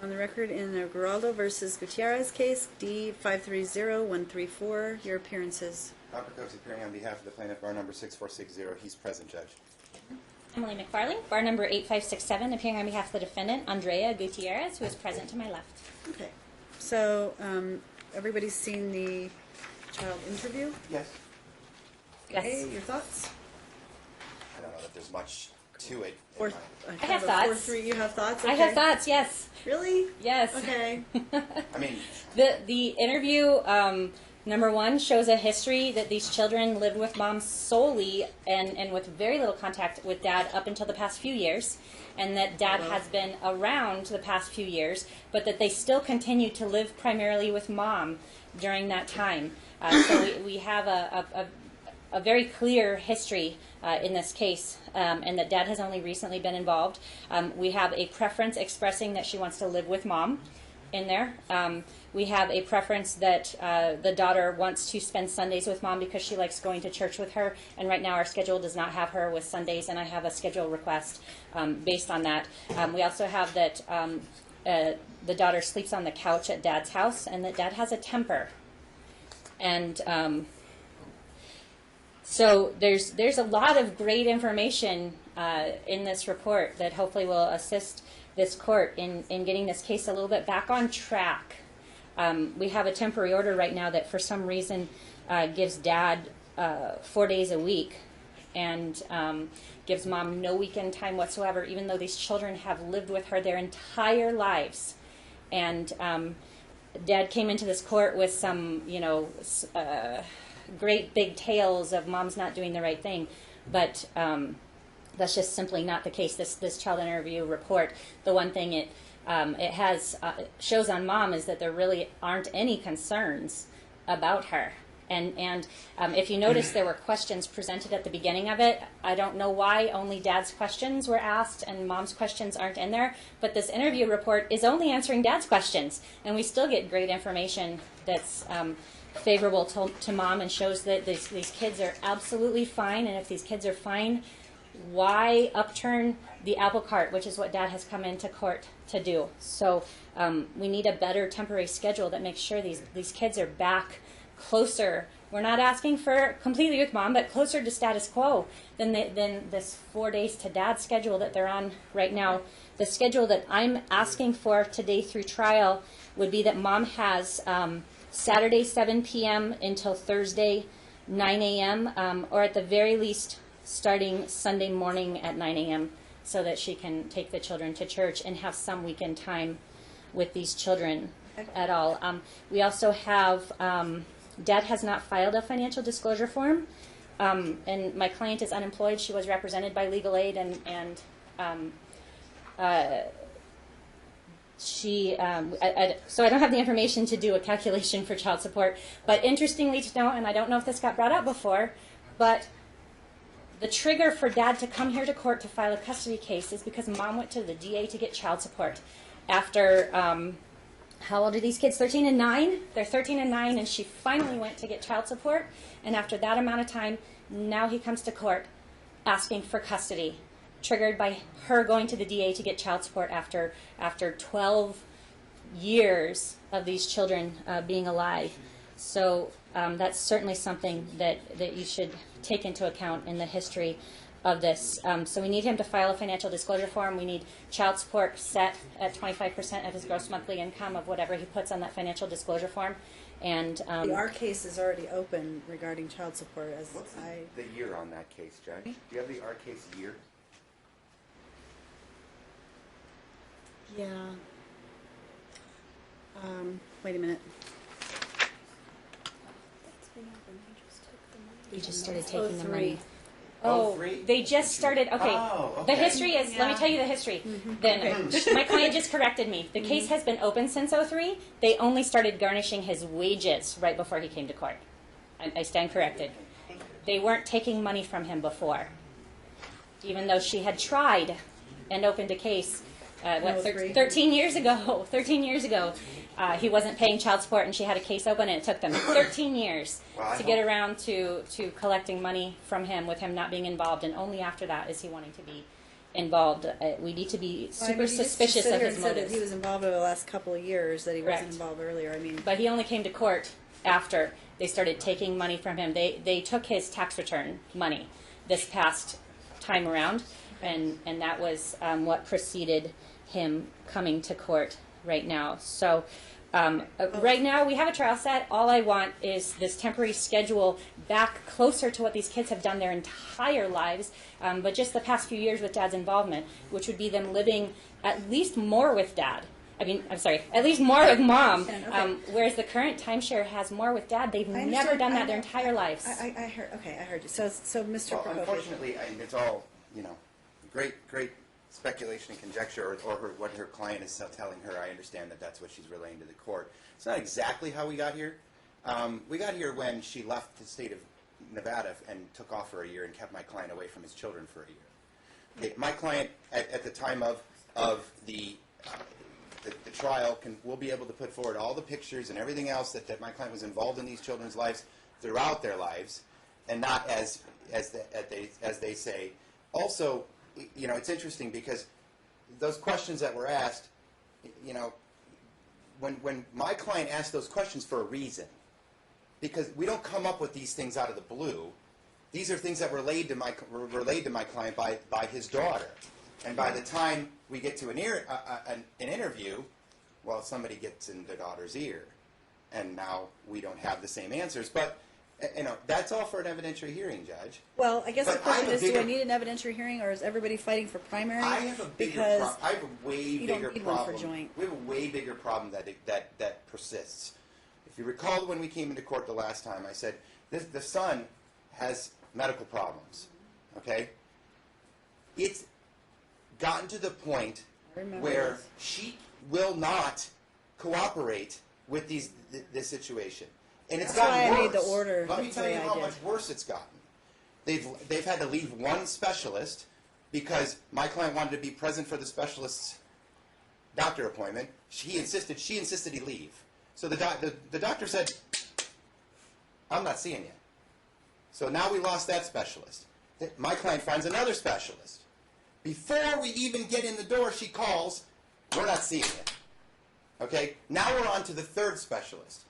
On the record in the Geraldo versus Gultierrez case, D530134, your appearances. Dr. Coates appearing on behalf of the plaintiff, bar number 6460. He's present, Judge. Emily McFarling, bar number 8567, appearing on behalf of the defendant, Andrea Gutierrez, who is present to my left. Okay. So, everybody's seen the child interview? Yes. Okay, Yes. your thoughts? I don't know that there's much to it. Or, I have thoughts. 4-3, you have thoughts? I Okay. have thoughts, yes. Really? Yes. Okay. I mean, The interview, number one, shows a history that these children lived with mom solely and with very little contact with dad up until the past few years, and that dad has been around the past few years, but that they still continue to live primarily with mom during that time. So we have a very clear history in this case, and that dad has only recently been involved. We have a preference expressing that she wants to live with mom in there. We have a preference that the daughter wants to spend Sundays with mom because she likes going to church with her, and right now our schedule does not have her with Sundays, and I have a schedule request based on that. We also have that the daughter sleeps on the couch at dad's house, and that dad has a temper. And so there's a lot of great information in this report that hopefully will assist this court in getting this case a little bit back on track. We have a temporary order right now that for some reason gives dad 4 days a week and gives mom no weekend time whatsoever, even though these children have lived with her their entire lives. And dad came into this court with some, great big tales of mom's not doing the right thing, but that's just simply not the case. This child interview report, the one thing it has shows on mom is that there really aren't any concerns about her. And if you notice, there were questions presented at the beginning of it. I don't know why only dad's questions were asked and mom's questions aren't in there, but this interview report is only answering dad's questions, and we still get great information that's favorable to mom and shows that these kids are absolutely fine. And if these kids are fine, why upturn the apple cart, which is what dad has come into court to do? So we need a better temporary schedule that makes sure these kids are back closer. We're not asking for completely with mom, but closer to status quo than this 4 days to dad schedule that they're on right now. The schedule that I'm asking for today through trial would be that mom has Saturday 7 p.m. until Thursday 9 a.m. Or at the very least starting Sunday morning at 9 a.m. so that she can take the children to church and have some weekend time with these children at all. We also have, dad has not filed a financial disclosure form, and my client is unemployed. She was represented by legal aid, and so I don't have the information to do a calculation for child support. But interestingly to note, and I don't know if this got brought up before, but the trigger for dad to come here to court to file a custody case is because mom went to the DA to get child support. After, how old are these kids? 13 and 9? They're 13 and 9, and she finally went to get child support. And after that amount of time, now he comes to court asking for custody, triggered by her going to the DA to get child support after 12 years of these children being alive. So that's certainly something that you should take into account in the history of this. So we need him to file a financial disclosure form. We need child support set at 25% of his gross monthly income of whatever he puts on that financial disclosure form. And our case is already open regarding child support. What's the year on that case, Judge? Do you have the R case year? Yeah. Wait a minute. we just started taking the 03. money. Oh, Oh, three? they just started. Okay. Oh, okay. The history is. Let me Yeah. tell you the history. Then Okay. my client just corrected me. The case has been open since '03. They only started garnishing his wages right before he came to court. I stand corrected. They weren't taking money from him before, even though she had tried and opened a case. 13 years ago. 13 years ago, he wasn't paying child support, and she had a case open, and it took them 13 years to get around to collecting money from him, with him not being involved, and only after that is he wanting to be involved. We need to be Well, I super mean, he just suspicious stood of here his and said that motives. he was involved over the last couple of years, that he Correct. wasn't involved earlier. I mean, But he only came to court after they started taking money from him. They took his tax return money this past time around, and that was what preceded him coming to court right now. So right now we have a trial set. All I want is this temporary schedule back closer to what these kids have done their entire lives, but just the past few years with Dad's involvement, which would be them living at least more with Dad. At least more with Mom. Okay. Whereas the current timeshare has more with Dad. They've I never understand. done I that their know. entire lives. I heard. Okay, I heard you. So Mr. Well, Prokofiev. unfortunately, it's all, great speculation and conjecture, or what her client is telling her. I understand that that's what she's relaying to the court. It's not exactly how we got here. We got here when she left the state of Nevada and took off for a year and kept my client away from his children for a year. Okay, my client, at the time of the trial, will be able to put forward all the pictures and everything else that my client was involved in these children's lives throughout their lives, and not as they say. Also, it's interesting because those questions that were asked, when my client asked those questions for a reason, because we don't come up with these things out of the blue. These are things that were relayed to my client by his daughter. And by the time we get to an interview, well, somebody gets in the daughter's ear, and now we don't have the same answers. But that's all for an evidentiary hearing, Judge. Well, I guess the But I have question a is, do I bigger- need an evidentiary hearing, or is everybody fighting for primary? I have a bigger because problem. I have a way you don't bigger need one for problem. joint. We have a way bigger problem that persists. If you recall, when we came into court the last time, I said the son has medical problems. Okay, it's gotten to the point where she will not cooperate with this situation, and it's That's gotten why I worse. made the order Let me the tell way you I how did. much worse it's gotten. They've had to leave one specialist because my client wanted to be present for the specialist's doctor appointment. She insisted he leave. So the doctor said, "I'm not seeing you." So now we lost that specialist. My client finds another specialist. Before we even get in the door, she calls, "We're not seeing you." Okay? Now we're on to the third specialist.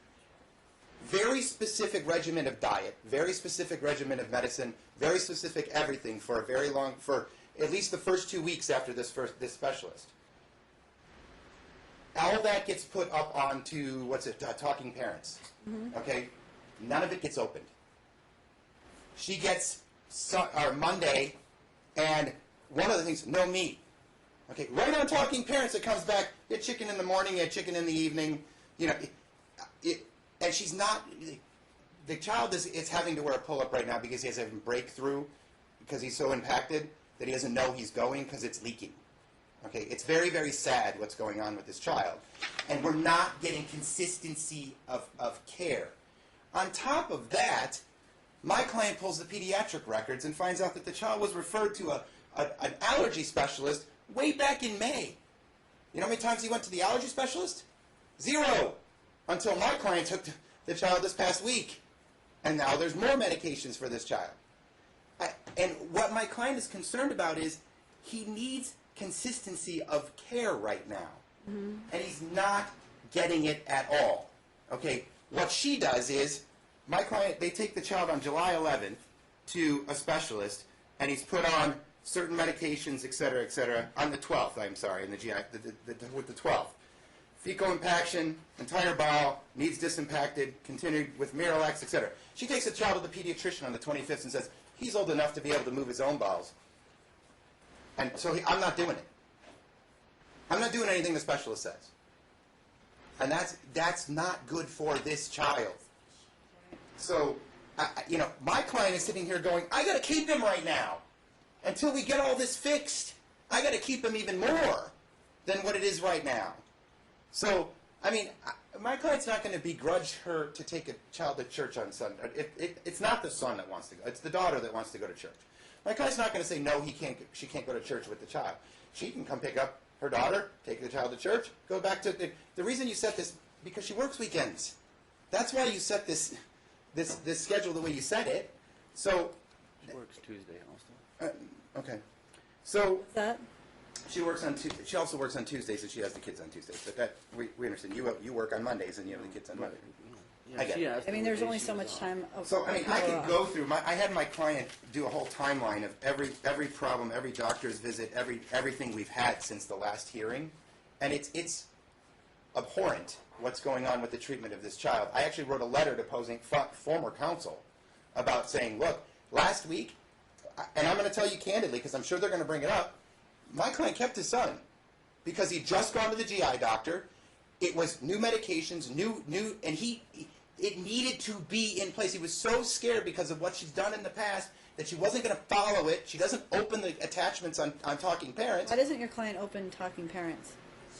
Very specific regimen of diet, very specific regimen of medicine, very specific everything for at least the first 2 weeks after this specialist. All that gets put up onto, Talking Parents. Mm-hmm. Okay? None of it gets opened. She gets Monday, and one of the things, no meat. Okay, right on Talking Parents, it comes back, you had chicken in the morning, you had chicken in the evening, and she's not, the child is having to wear a pull-up right now because he has a breakthrough, because he's so impacted that he doesn't know he's going because it's leaking. Okay, it's very, very sad what's going on with this child. And we're not getting consistency of care. On top of that, my client pulls the pediatric records and finds out that the child was referred to an allergy specialist way back in May. You know how many times he went to the allergy specialist? 0. Until my client took the child this past week. And now there's more medications for this child. And what my client is concerned about is he needs consistency of care right now. Mm-hmm. And he's not getting it at all. Okay, what she does is, my client, they take the child on July 11th to a specialist, and he's put on certain medications, et cetera, on the 12th, in the GI, with the 12th. Fecal impaction, entire bowel, needs disimpacted, continued with Miralax, et cetera. She takes the child to the pediatrician on the 25th and says, he's old enough to be able to move his own bowels. And so I'm not doing it. I'm not doing anything the specialist says. And that's not good for this child. So, my client is sitting here going, I got to keep him right now. Until we get all this fixed, I got to keep him even more than what it is right now. So, my client's not going to begrudge her to take a child to church on Sunday. It's not the son that wants to go. It's the daughter that wants to go to church. My client's not going to say, no, she can't go to church with the child. She can come pick up her daughter, take the child to church, go back to... The reason you set this, because she works weekends. That's why you set this schedule the way you set it. So... She works Tuesday also. Okay. So What's that? she works on she also works on Tuesdays, and she has the kids on Tuesdays. But that we understand. You work on Mondays, and you have the kids on Monday. I get it. I mean, there's only so much time. So I mean, I could go through. I had my client do a whole timeline of every problem, every doctor's visit, everything we've had since the last hearing, and it's abhorrent what's going on with the treatment of this child. I actually wrote a letter deposing former counsel about saying, look, last week, and I'm going to tell you candidly because I'm sure they're going to bring it up. My client kept his son because he'd just gone to the GI doctor. It was new medications, and it needed to be in place. He was so scared because of what she's done in the past that she wasn't going to follow it. She doesn't open the attachments on Talking Parents. Why doesn't your client open Talking Parents?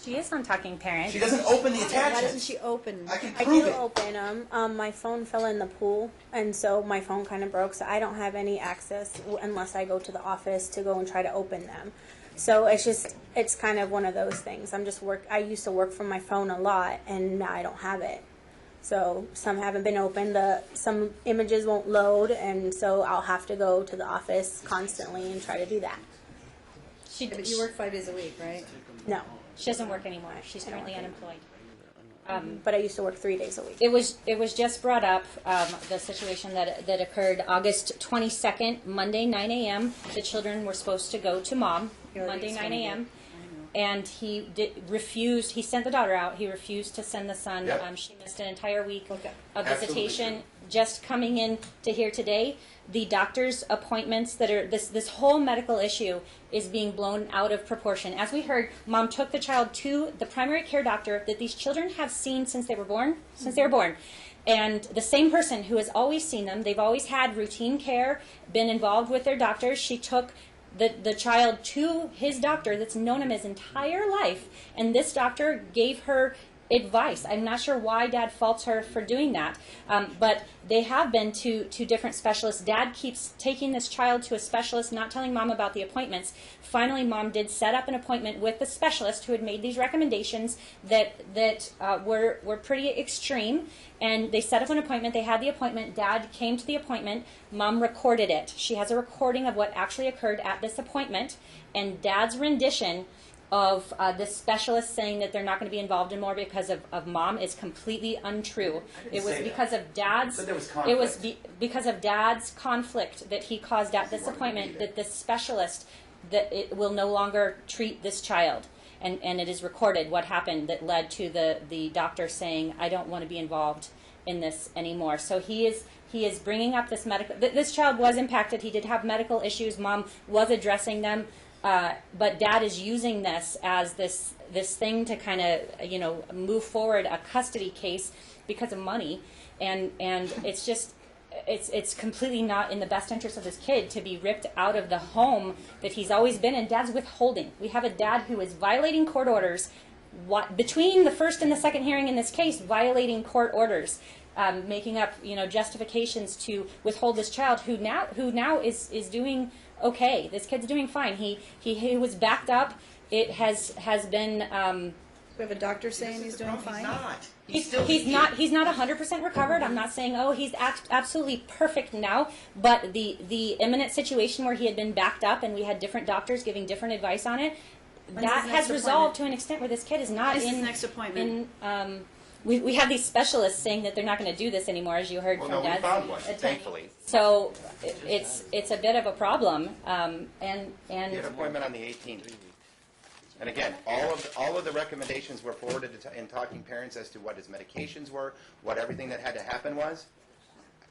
She is on Talking Parents. She doesn't open the attachments. Why doesn't she open? I can I prove do it. open them. My phone fell in the pool, and so my phone kind of broke, so I don't have any access unless I go to the office to go and try to open them. So it's kind of one of those things. I used to work from my phone a lot, and now I don't have it. So some haven't been opened. Some images won't load, and so I'll have to go to the office constantly and try to do that. But you work 5 days a week, right? No, She doesn't work anymore. She's currently unemployed. but I used to work 3 days a week. It was just brought up, the situation that occurred August 22nd, Monday, 9 a.m. The children were supposed to go to mom, Monday, 9 a.m. And he refused. He sent the daughter out. He refused to send the son. Yep. She missed an entire week of Absolutely visitation. true. Just coming in to here today, the doctor's appointments that are this whole medical issue is being blown out of proportion. As we heard, mom took the child to the primary care doctor that these children have seen since they were born. And the same person who has always seen them, they've always had routine care, been involved with their doctors. She took the child to his doctor that's known him his entire life, and this doctor gave her advice. I'm not sure why Dad faults her for doing that, but they have been to different specialists. Dad keeps taking this child to a specialist, not telling Mom about the appointments. Finally, Mom did set up an appointment with the specialist who had made these recommendations that were pretty extreme, and they set up an appointment. They had the appointment. Dad came to the appointment. Mom recorded it. She has a recording of what actually occurred at this appointment, and Dad's rendition of this specialist saying that they're not going to be involved anymore because of Mom is completely untrue. It was because of Dad's. But there was It was conflict. because of Dad's conflict that he caused at this appointment that this specialist that it will no longer treat this child, and it is recorded what happened that led to the doctor saying, I don't want to be involved in this anymore. So he is bringing up this medical. This child was impacted. He did have medical issues. Mom was addressing them. But Dad is using this as this thing to kind of move forward a custody case because of money, and it's just it's completely not in the best interest of this kid to be ripped out of the home that he's always been in. Dad's withholding. We have a dad who is violating court orders between the first and the second hearing in this case, violating court orders. Making up justifications to withhold this child who now is doing okay. This kid's doing fine. He was backed up. It has been. We have a doctor saying he's doing fine. He's not. He's not 100% recovered. I'm not saying he's absolutely perfect now, but the imminent situation where he had been backed up and we had different doctors giving different advice on it, When's that his has next resolved appointment? to an extent where this kid is not When's in his next appointment? We have these specialists saying that they're not going to do this anymore, as you heard Well, from no, we Dad. found one, thankfully. So it's a bit of a problem, and He had an appointment on the 18th. And again, all of the recommendations were forwarded in Talking Parents as to what his medications were, what everything that had to happen was,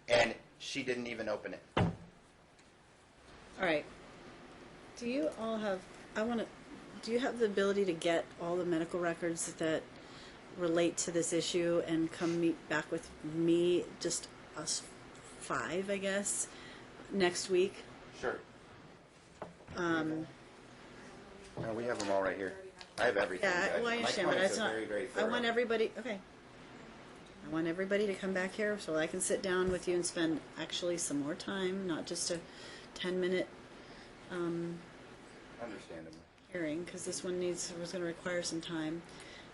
and she didn't even open it. All right. Do you all have? Do you have the ability to get all the medical records that relate to this issue and come meet back with me, just us five, I guess, next week? Sure. No, we have them all right here. I have everything. Yeah, well, I understand, My but clients it's are not. very, very I thorough. want everybody. Okay. I want everybody to come back here so I can sit down with you and spend actually some more time, not just a 10-minute Understandable. hearing, because this one was going to require some time.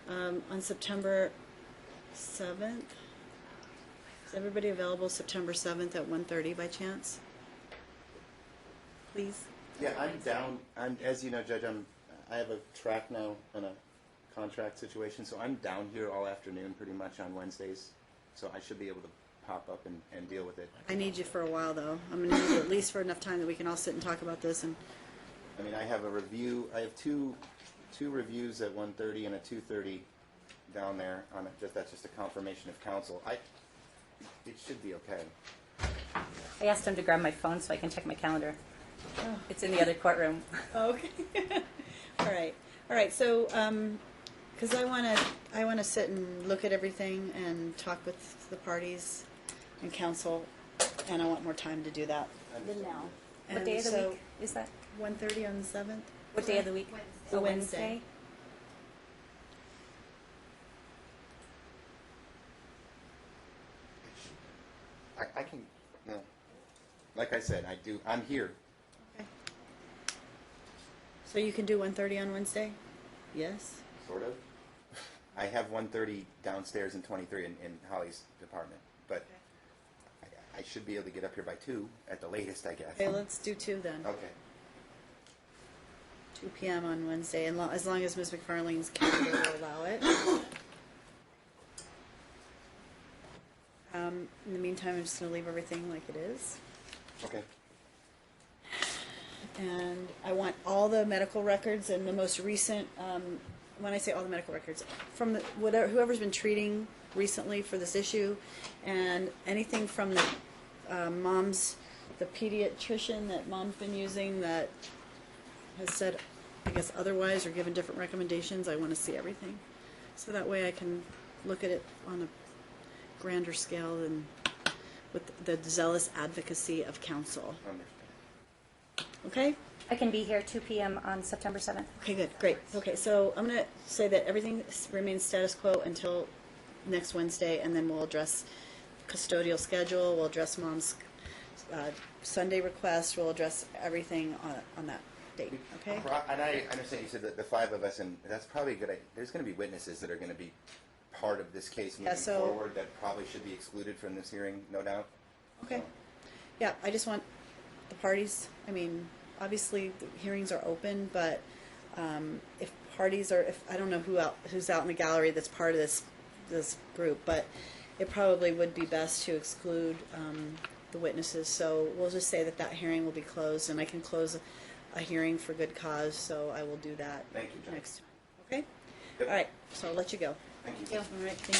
On September 7th, is everybody available September 7th at 1:30 by chance? Please. Yeah, I'm down. As you know, Judge, I have a track now on a contract situation, so I'm down here all afternoon pretty much on Wednesdays. So I should be able to pop up and deal with it. I need you for a while, though. I'm going to need you at least for enough time that we can all sit and talk about this. And I mean, I have a review. I have two reviews at 1:30 and a 2:30 down there. That's just a confirmation of counsel. It should be okay. I asked him to grab my phone so I can check my calendar. It's in the other courtroom. okay, all right. So, because I want to sit and look at everything and talk with the parties and counsel, and I want more time to do that than now. What day of the week is that? 1:30 on the 7th. What day of the week? A Wednesday. I can. No. Like I said, I'm here. Okay. So you can do 1:30 on Wednesday? Yes. Sort of. I have 1:30 downstairs in 23 in Holly's department, but I should be able to get up here by 2 at the latest, I guess. Okay, let's do 2 then. Okay. 2 p.m. on Wednesday, and as long as Ms. McFarlane's calendar will allow it. In the meantime, I'm just going to leave everything like it is. Okay. And I want all the medical records and the most recent, when I say all the medical records, from whoever's been treating recently for this issue, and anything from the the pediatrician that mom's been using that has said, I guess, otherwise or given different recommendations. I want to see everything. So that way I can look at it on a grander scale and with the zealous advocacy of counsel. Understand. Okay? I can be here 2 p.m. on September 7th. Okay, good. Great. Okay, so I'm going to say that everything remains status quo until next Wednesday, and then we'll address custodial schedule, we'll address mom's Sunday request, we'll address everything on that date, okay? And I understand you said that the 5 of us, and that's probably a good idea. There's going to be witnesses that are going to be part of this case moving forward that probably should be excluded from this hearing, no doubt. Okay. Yeah, I just want the parties, I mean, obviously the hearings are open, but if parties are, I don't know who's out in the gallery that's part of this group, but it probably would be best to exclude the witnesses. So we'll just say that hearing will be closed, and I can close a hearing for good cause, so I will do that. Thank you, John. Next time. Okay? Yep. All right, so I'll let you go. Thank you. All right, thank